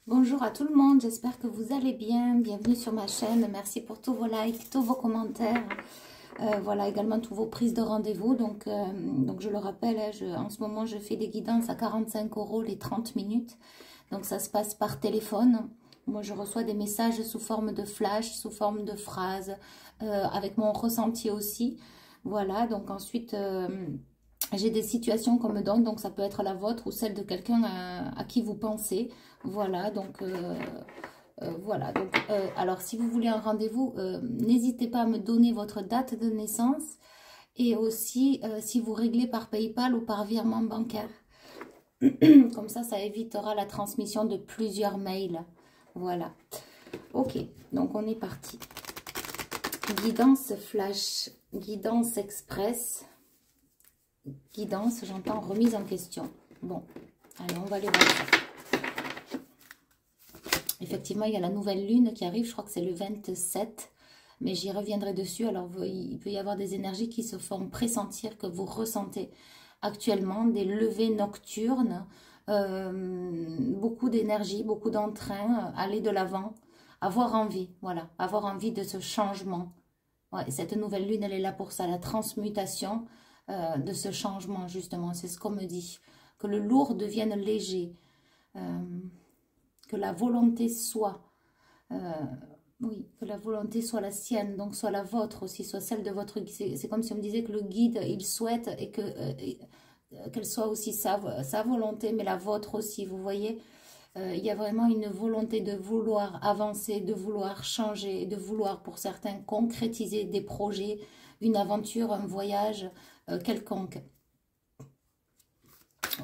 Bonjour à tout le monde, j'espère que vous allez bien. Bienvenue sur ma chaîne. Merci pour tous vos likes, tous vos commentaires. Voilà, également tous vos prises de rendez-vous. Donc je le rappelle, en ce moment, je fais des guidances à 45 € les 30 minutes. Donc, ça se passe par téléphone. Moi, je reçois des messages sous forme de flash, sous forme de phrases, avec mon ressenti aussi. Voilà, donc ensuite... j'ai des situations qu'on me donne, donc ça peut être la vôtre ou celle de quelqu'un à qui vous pensez. Voilà, donc voilà. Donc, alors, si vous voulez un rendez-vous, n'hésitez pas à me donner votre date de naissance et aussi si vous réglez par PayPal ou par virement bancaire. Comme ça évitera la transmission de plusieurs mails. Voilà. Ok, donc on est parti. Guidance flash, guidance express. Guidance, j'entends remise en question. Bon, allez, on va aller voir ça. Effectivement, il y a la nouvelle lune qui arrive, je crois que c'est le 27, mais j'y reviendrai dessus. Alors, il peut y avoir des énergies qui se font pressentir, que vous ressentez actuellement, des levées nocturnes, beaucoup d'énergie, beaucoup d'entrain, aller de l'avant, avoir envie, voilà, avoir envie de ce changement. Ouais, cette nouvelle lune, elle est là pour ça, la transmutation de ce changement, justement. C'est ce qu'on me dit. Que le lourd devienne léger. Que la volonté soit... oui, que la volonté soit la sienne, donc soit la vôtre aussi, soit celle de votre... C'est comme si on me disait que le guide, il souhaite et que qu'elle soit aussi sa volonté, mais la vôtre aussi, vous voyez. Il y a vraiment une volonté de vouloir avancer, de vouloir changer, de vouloir pour certains concrétiser des projets, une aventure, un voyage quelconque.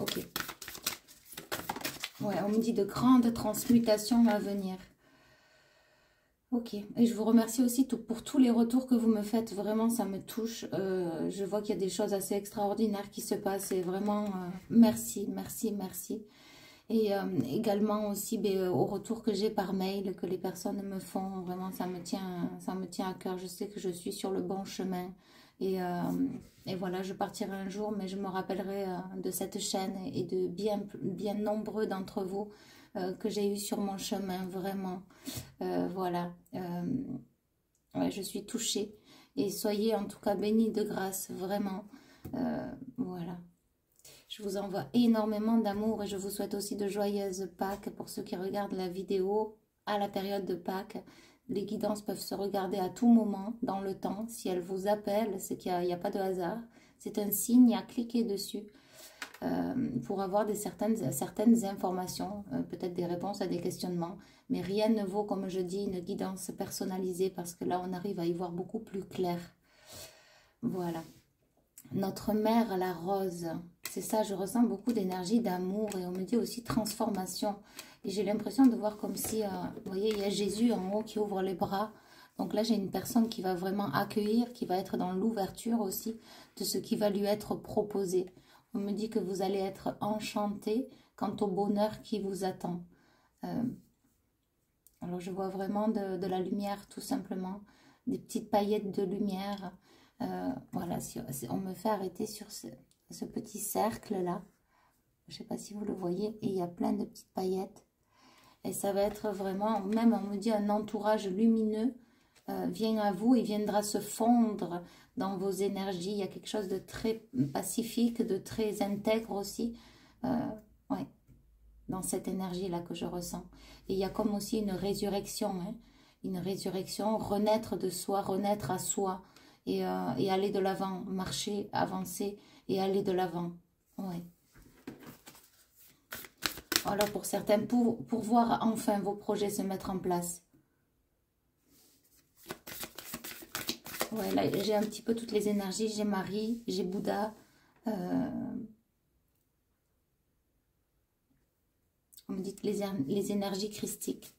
Ok. Ouais, on me dit de grandes transmutations à venir. Ok, et je vous remercie aussi pour tous les retours que vous me faites, vraiment ça me touche, je vois qu'il y a des choses assez extraordinaires qui se passent et vraiment merci, merci, merci. Et également aussi au retour que j'ai par mail, que les personnes me font, vraiment ça me tient à cœur, je sais que je suis sur le bon chemin. Et voilà, je partirai un jour, mais je me rappellerai de cette chaîne et de bien nombreux d'entre vous que j'ai eu sur mon chemin, vraiment. Voilà, ouais, je suis touchée. Et soyez en tout cas bénis de grâce, vraiment. Voilà. Je vous envoie énormément d'amour et je vous souhaite aussi de joyeuses Pâques pour ceux qui regardent la vidéo à la période de Pâques. Les guidances peuvent se regarder à tout moment dans le temps. Si elles vous appellent, c'est qu'il n'y a pas de hasard. C'est un signe à cliquer dessus pour avoir certaines informations, peut-être des réponses à des questionnements. Mais rien ne vaut, comme je dis, une guidance personnalisée parce que là, on arrive à y voir beaucoup plus clair. Voilà. Notre mère, la rose, c'est ça, je ressens beaucoup d'énergie, d'amour et on me dit aussi transformation. Et j'ai l'impression de voir comme si, vous voyez, il y a Jésus en haut qui ouvre les bras. Donc là, j'ai une personne qui va vraiment accueillir, qui va être dans l'ouverture aussi de ce qui va lui être proposé. On me dit que vous allez être enchanté quant au bonheur qui vous attend. Alors, je vois vraiment de la lumière, tout simplement, des petites paillettes de lumière. Voilà, si on me fait arrêter sur ce petit cercle-là. Je ne sais pas si vous le voyez. Et il y a plein de petites paillettes. Et ça va être vraiment, même on me dit un entourage lumineux vient à vous et viendra se fondre dans vos énergies. Il y a quelque chose de très pacifique, de très intègre aussi. Ouais, dans cette énergie-là que je ressens. Et il y a comme aussi une résurrection, hein, une résurrection, renaître de soi, renaître à soi et aller de l'avant, marcher, avancer et aller de l'avant. Ouais. Voilà pour certains, pour voir enfin vos projets se mettre en place. Ouais, là, j'ai un petit peu toutes les énergies. J'ai Marie, j'ai Bouddha. On me dit que les énergies christiques.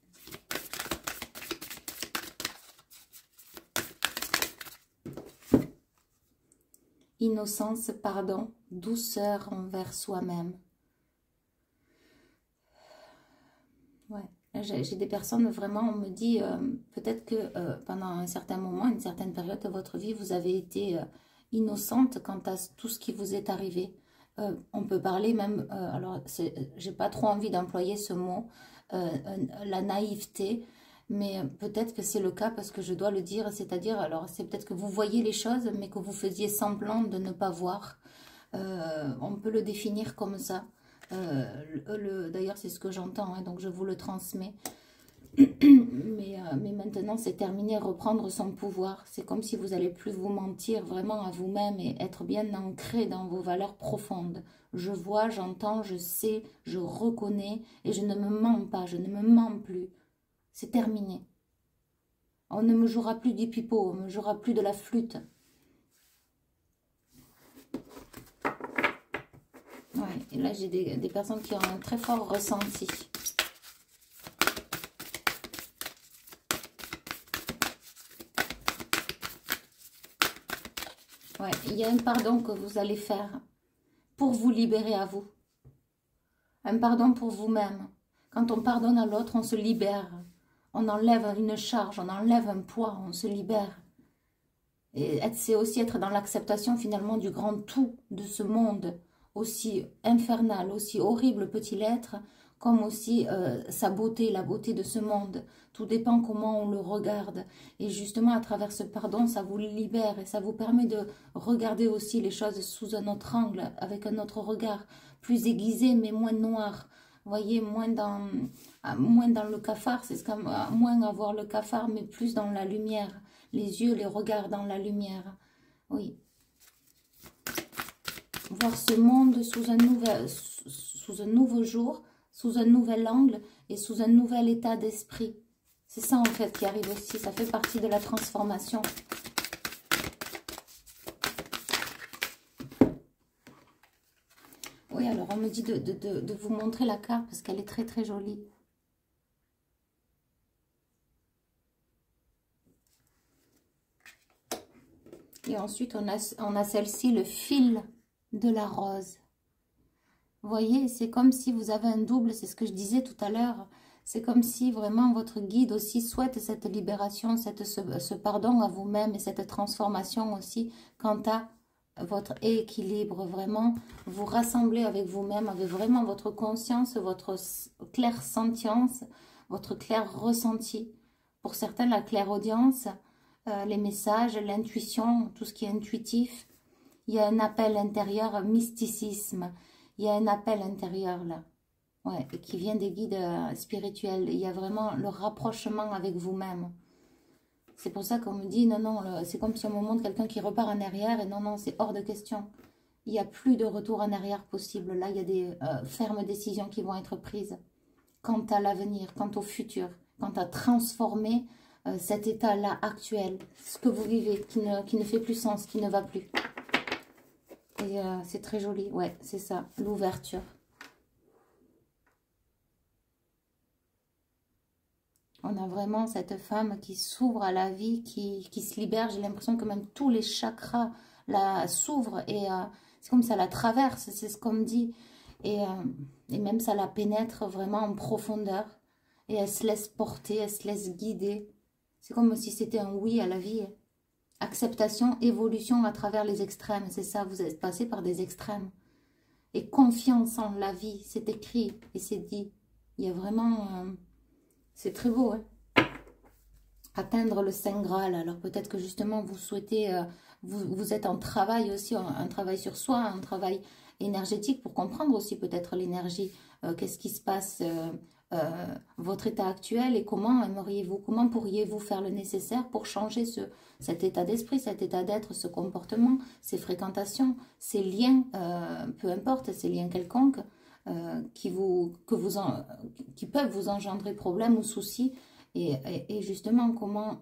Innocence, pardon, douceur envers soi-même. Ouais. J'ai des personnes, vraiment, on me dit, peut-être que pendant un certain moment, une certaine période de votre vie, vous avez été innocente quant à tout ce qui vous est arrivé. On peut parler même, alors, j'ai pas trop envie d'employer ce mot, la naïveté. Mais peut-être que c'est le cas parce que je dois le dire, c'est-à-dire, alors c'est peut-être que vous voyez les choses, mais que vous faisiez semblant de ne pas voir. On peut le définir comme ça. D'ailleurs, c'est ce que j'entends, hein, donc je vous le transmets. Mais maintenant, c'est terminé, reprendre son pouvoir. C'est comme si vous n'allez plus vous mentir vraiment à vous-même et être bien ancré dans vos valeurs profondes. Je vois, j'entends, je sais, je reconnais et je ne me mens pas, je ne me mens plus. C'est terminé. On ne me jouera plus du pipeau, on ne me jouera plus de la flûte. Ouais, et là, j'ai des personnes qui ont un très fort ressenti. Ouais, il y a un pardon que vous allez faire pour vous libérer à vous. Un pardon pour vous-même. Quand on pardonne à l'autre, on se libère. On enlève une charge, on enlève un poids, on se libère. Et c'est aussi être dans l'acceptation finalement du grand tout de ce monde, aussi infernal, aussi horrible peut-il être, comme aussi sa beauté, la beauté de ce monde. Tout dépend comment on le regarde. Et justement, à travers ce pardon, ça vous libère et ça vous permet de regarder aussi les choses sous un autre angle, avec un autre regard, plus aiguisé mais moins noir. Vous voyez, moins dans le cafard, c'est comme moins avoir le cafard, mais plus dans la lumière. Les yeux, les regards dans la lumière. Oui. Voir ce monde sous un nouveau jour, sous un nouvel angle et sous un nouvel état d'esprit. C'est ça en fait qui arrive aussi. Ça fait partie de la transformation. Oui, alors on me dit de vous montrer la carte parce qu'elle est très très jolie. Et ensuite, on a celle-ci, le fil de la rose. Vous voyez, c'est comme si vous avez un double, c'est ce que je disais tout à l'heure. C'est comme si vraiment votre guide aussi souhaite cette libération, ce pardon à vous-même et cette transformation aussi quant à votre équilibre. Vraiment, vous rassemblez avec vous-même, avec vraiment votre conscience, votre claire sentience, votre clair ressenti. Pour certains, la clairaudience, les messages, l'intuition, tout ce qui est intuitif. Il y a un appel intérieur, mysticisme. Il y a un appel intérieur là, ouais, qui vient des guides spirituels. Il y a vraiment le rapprochement avec vous-même. C'est pour ça qu'on me dit, non, non, c'est comme si on me montre quelqu'un qui repart en arrière. Et non, non, c'est hors de question. Il n'y a plus de retour en arrière possible. Là, il y a des fermes décisions qui vont être prises. Quant à l'avenir, quant au futur, quant à transformer cet état-là actuel, ce que vous vivez, qui ne fait plus sens, qui ne va plus. Et c'est très joli, ouais, c'est ça, l'ouverture. On a vraiment cette femme qui s'ouvre à la vie, qui se libère. J'ai l'impression que même tous les chakras s'ouvrent et c'est comme ça la traverse, c'est ce qu'on me dit. Et même ça la pénètre vraiment en profondeur. Et elle se laisse porter, elle se laisse guider. C'est comme si c'était un oui à la vie. Acceptation, évolution à travers les extrêmes. C'est ça, vous êtes passé par des extrêmes. Et confiance en la vie, c'est écrit et c'est dit. Il y a vraiment... c'est très beau, hein. Atteindre le Saint Graal. Alors peut-être que justement vous souhaitez... vous êtes en travail aussi, un travail sur soi, un travail énergétique pour comprendre aussi peut-être l'énergie. Qu'est-ce qui se passe votre état actuel et comment aimeriez-vous, comment pourriez-vous faire le nécessaire pour changer cet état d'esprit, cet état d'être, ce comportement, ces fréquentations, ces liens, peu importe, ces liens quelconques qui peuvent vous engendrer problème ou soucis et justement comment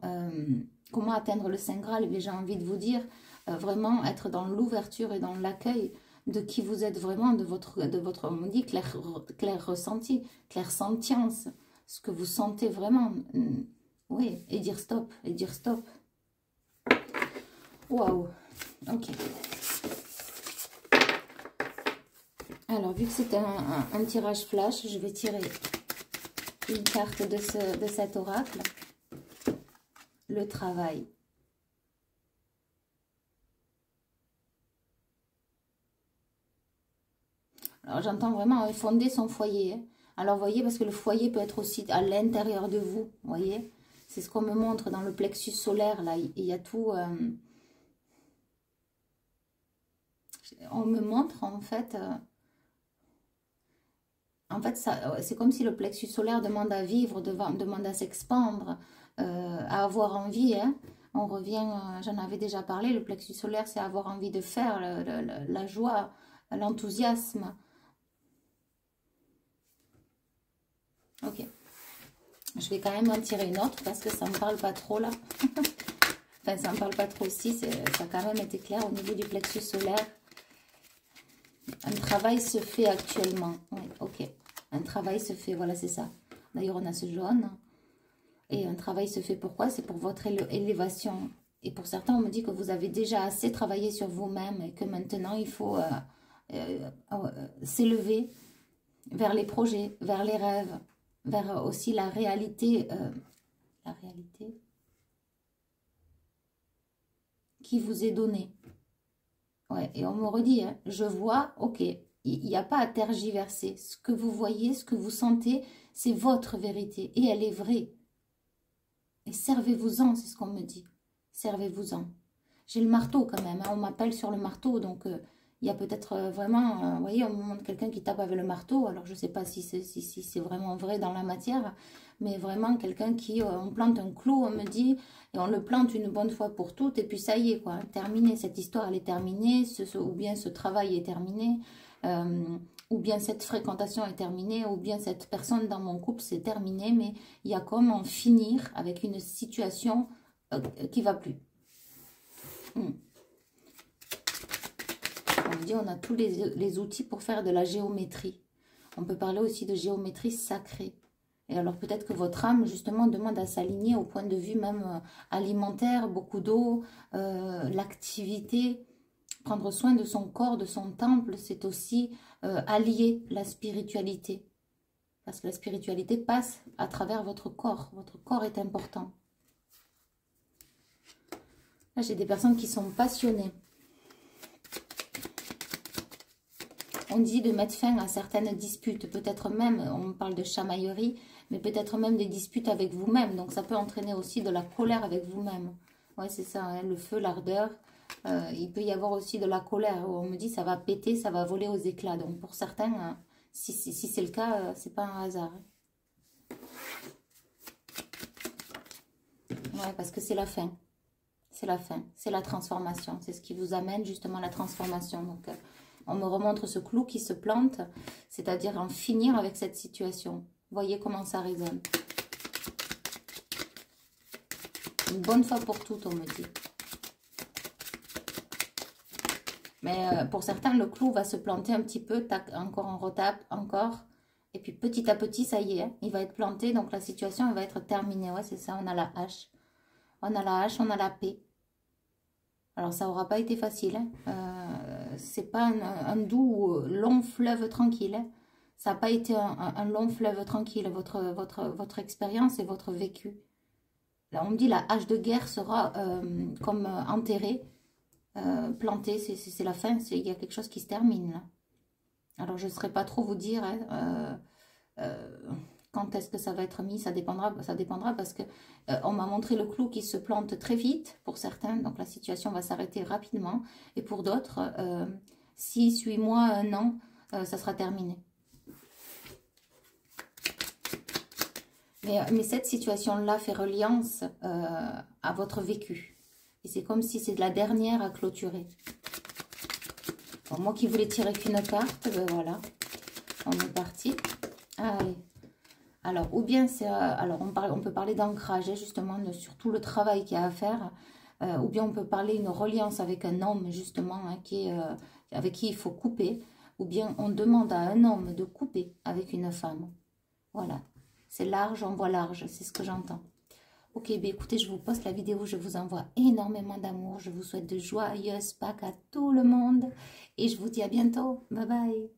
atteindre le Saint Graal. Et j'ai envie de vous dire vraiment être dans l'ouverture et dans l'accueil de qui vous êtes vraiment, de votre on me dit, clair ressenti, clair sentience, ce que vous sentez vraiment. Oui, et dire stop, et dire stop. Waouh, ok. Alors, vu que c'est un tirage flash, je vais tirer une carte de cet oracle. Le travail. Alors, j'entends vraiment fonder son foyer. Hein. Alors, vous voyez, parce que le foyer peut être aussi à l'intérieur de vous, vous voyez. C'est ce qu'on me montre dans le plexus solaire, là. Il y a tout... on me montre, en fait... c'est comme si le plexus solaire demande à vivre, demande à s'expandre, à avoir envie. Hein. On revient, j'en avais déjà parlé, le plexus solaire, c'est avoir envie de faire, la joie, l'enthousiasme. Ok. Je vais quand même en tirer une autre parce que ça ne me parle pas trop là. Enfin, ça ne me parle pas trop aussi. Ça a quand même été clair au niveau du plexus solaire. Un travail se fait actuellement. Oui, ok. Un travail se fait, voilà, c'est ça. D'ailleurs, on a ce jaune. Et un travail se fait pourquoi? C'est pour votre élévation. Et pour certains, on me dit que vous avez déjà assez travaillé sur vous-même et que maintenant, il faut s'élever vers les projets, vers les rêves, vers aussi la réalité qui vous est donnée. Ouais, et on me redit, hein, je vois, ok, il n'y a pas à tergiverser. Ce que vous voyez, ce que vous sentez, c'est votre vérité et elle est vraie. Et servez-vous-en, c'est ce qu'on me dit. Servez-vous-en. J'ai le marteau quand même, hein, on m'appelle sur le marteau, donc il y a peut-être vraiment, vous voyez, on me montre quelqu'un qui tape avec le marteau, alors je ne sais pas si c'est vraiment vrai dans la matière, mais vraiment quelqu'un qui, on plante un clou, on me dit, et on le plante une bonne fois pour toutes, et puis ça y est, quoi, terminé, cette histoire, elle est terminée, ou bien ce travail est terminé, ou bien cette fréquentation est terminée, ou bien cette personne dans mon couple, c'est terminé, mais il y a comme en finir avec une situation qui ne va plus. On dit on a tous les outils pour faire de la géométrie. On peut parler aussi de géométrie sacrée. Et alors peut-être que votre âme justement demande à s'aligner au point de vue même alimentaire, beaucoup d'eau, l'activité, prendre soin de son corps, de son temple, c'est aussi allier la spiritualité. Parce que la spiritualité passe à travers votre corps. Votre corps est important. Là, j'ai des personnes qui sont passionnées. On dit de mettre fin à certaines disputes. Peut-être même, on parle de chamaillerie, mais peut-être même des disputes avec vous-même. Donc, ça peut entraîner aussi de la colère avec vous-même. Ouais, c'est ça, hein, le feu, l'ardeur. Il peut y avoir aussi de la colère. Où on me dit, ça va péter, ça va voler aux éclats. Donc, pour certains, si c'est le cas, c'est pas un hasard. Ouais, parce que c'est la fin. C'est la fin, c'est la transformation. C'est ce qui vous amène justement à la transformation. Donc, on me remontre ce clou qui se plante, c'est-à-dire en finir avec cette situation. Voyez comment ça résonne. Une bonne fois pour toutes, on me dit. Mais pour certains, le clou va se planter un petit peu. Tac, encore on retape, encore. Et puis petit à petit, ça y est, hein, il va être planté. Donc la situation, elle va être terminée. Ouais, c'est ça, on a la hache. On a la hache, on a la paix. Alors, ça n'aura pas été facile. Hein. C'est pas un doux, long fleuve tranquille. Hein. Ça n'a pas été un long fleuve tranquille, votre expérience et votre vécu. Là, on me dit la hache de guerre sera comme enterrée, plantée. C'est la fin. Il y a quelque chose qui se termine. Là. Alors, je ne saurais pas trop vous dire... Hein, quand est-ce que ça va être mis, ça dépendra parce que on m'a montré le clou qui se plante très vite pour certains, donc la situation va s'arrêter rapidement. Et pour d'autres, 6, 8 mois, 1 an, ça sera terminé. Mais cette situation-là fait reliance à votre vécu. Et c'est comme si c'est de la dernière à clôturer. Bon, moi qui voulais tirer qu'une carte, ben voilà, on est parti. Allez. Alors, ou bien c'est... alors, on peut parler d'ancrage, justement, sur tout le travail qu'il y a à faire. Ou bien on peut parler d'une reliance avec un homme, justement, hein, avec qui il faut couper. Ou bien on demande à un homme de couper avec une femme. Voilà. C'est large, on voit large. C'est ce que j'entends. Ok, bien écoutez, je vous poste la vidéo. Je vous envoie énormément d'amour. Je vous souhaite de joyeuses Pâques à tout le monde. Et je vous dis à bientôt. Bye bye.